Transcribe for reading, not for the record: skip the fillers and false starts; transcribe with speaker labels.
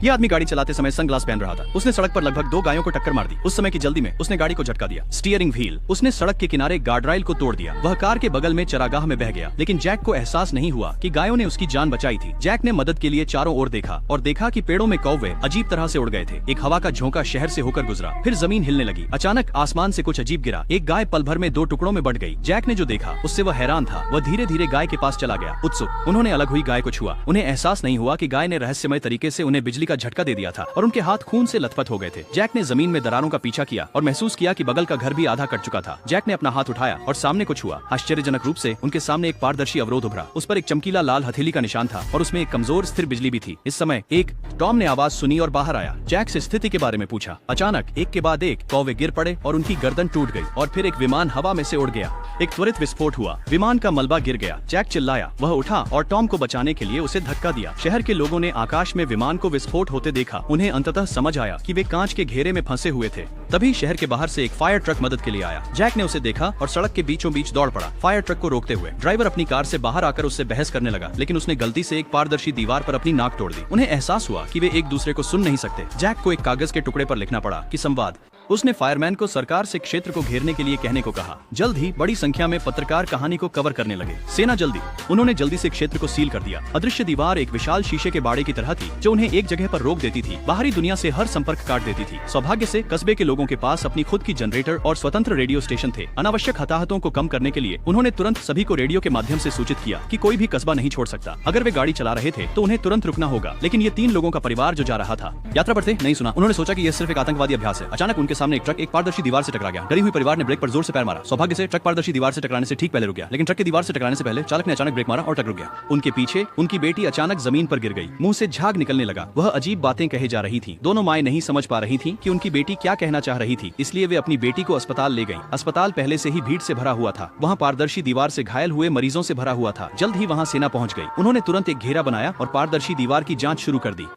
Speaker 1: ये आदमी गाड़ी चलाते समय सनग्लास पहन रहा था। उसने सड़क पर लगभग 2 गायों को टक्कर मार दी। उस समय की जल्दी में उसने गाड़ी को झटका दिया। स्टीयरिंग व्हील उसने सड़क के किनारे गार्डराइल को तोड़ दिया। वह कार के बगल में चरागाह में बह गया, लेकिन जैक को एहसास नहीं हुआ कि गायों ने उसकी जान बचाई थी। जैक ने मदद के लिए चारों ओर देखा और देखा कि पेड़ों में कौवे अजीब तरह से उड़ गए थे। एक हवा का झोंका शहर से होकर गुजरा, फिर जमीन हिलने लगी। अचानक आसमान से कुछ अजीब गिरा। एक गाय पल भर में 2 टुकड़ों में बंट गई। जैक ने जो देखा उससे वह हैरान था। वह धीरे धीरे गाय के पास चला गया, उत्सुक। उन्होंने अलग हुई गाय को छुआ। उन्हें एहसास नहीं हुआ कि गाय ने रहस्यमय तरीके से उन्हें बिजली का झटका दे दिया था और उनके हाथ खून से लथपथ हो गए थे। जैक ने जमीन में दरारों का पीछा किया और महसूस किया कि बगल का घर भी आधा कट चुका था। जैक ने अपना हाथ उठाया और सामने को छुआ। आश्चर्यजनक रूप से उनके सामने एक पारदर्शी अवरोध उभरा। उस पर एक चमकीला लाल हथेली का निशान था और उसमें एक कमजोर स्थिर बिजली भी थी। इस समय टॉम ने आवाज सुनी और बाहर आया। जैक से स्थिति के बारे में पूछा। अचानक एक के बाद एक कौवे गिर पड़े और उनकी गर्दन टूट गई और फिर एक विमान हवा में से उड़ गया। एक त्वरित विस्फोट हुआ। विमान का मलबा गिर गया। जैक चिल्लाया। वह उठा और टॉम को बचाने के लिए उसे धक्का दिया। शहर के लोगों ने आकाश में विमान को विस्फोट होते देखा। उन्हें अंततः समझ आया कि वे कांच के घेरे में फंसे हुए थे। तभी शहर के बाहर से एक फायर ट्रक मदद के लिए आया। जैक ने उसे देखा और सड़क के बीचों बीच दौड़ पड़ा, फायर ट्रक को रोकते हुए। ड्राइवर अपनी कार से बाहर आकर उससे बहस करने लगा, लेकिन उसने गलती से एक पारदर्शी दीवार पर अपनी नाक तोड़ दी। उन्हें एहसास हुआ कि वे एक दूसरे को सुन नहीं सकते। जैक को एक कागज के टुकड़े पर लिखना पड़ा कि संवाद। उसने फायरमैन को सरकार से क्षेत्र को घेरने के लिए कहने को कहा। जल्द ही बड़ी संख्या में पत्रकार कहानी को कवर करने लगे। सेना उन्होंने जल्दी से क्षेत्र को सील कर दिया। अदृश्य दीवार एक विशाल शीशे के बाड़े की तरह थी, जो उन्हें एक जगह पर रोक देती थी, बाहरी दुनिया से हर संपर्क काट देती थी। सौभाग्य से कस्बे के लोगों के पास अपनी खुद की जनरेटर और स्वतंत्र रेडियो स्टेशन थे। अनावश्यक हताहतों को कम करने के लिए उन्होंने तुरंत सभी को रेडियो के माध्यम से सूचित किया कि कोई भी कस्बा नहीं छोड़ सकता। अगर वे गाड़ी चला रहे थे तो उन्हें तुरंत रुकना होगा। लेकिन ये 3 लोगों का परिवार जो जा रहा था, यात्रा पर थे, नहीं सुना। उन्होंने सोचा कि यह सिर्फ एक आतंकवादी अभ्यास है। अचानक उनके सामने एक ट्रक एक पारदर्शी दीवार से टकरा गया। डरी हुई परिवार ने ब्रेक पर जोर से पैर मारा। सौभाग्य से ट्रक पारदर्शी दीवार से टकराने से ठीक पहले रुक गया, लेकिन ट्रक की दीवार से टकराने से पहले चालक ने अचानक ब्रेक मारा और ट्रक रुक गया। उनके पीछे उनकी बेटी अचानक जमीन पर गिर गई। मुंह से झाग निकलने लगा। वह अजीब बातें कहे जा रही थी। दोनों माएं नहीं समझ पा रही थी कि उनकी बेटी क्या कहना चाह रही थी, इसलिए वे अपनी बेटी को अस्पताल ले गईं। अस्पताल पहले से ही भीड़ से भरा हुआ था। वहाँ पारदर्शी दीवार से घायल हुए मरीजों से भरा हुआ था। जल्द ही वहाँ सेना पहुँच गई। उन्होंने तुरंत एक घेरा बनाया और पारदर्शी दीवार की जाँच शुरू कर दी।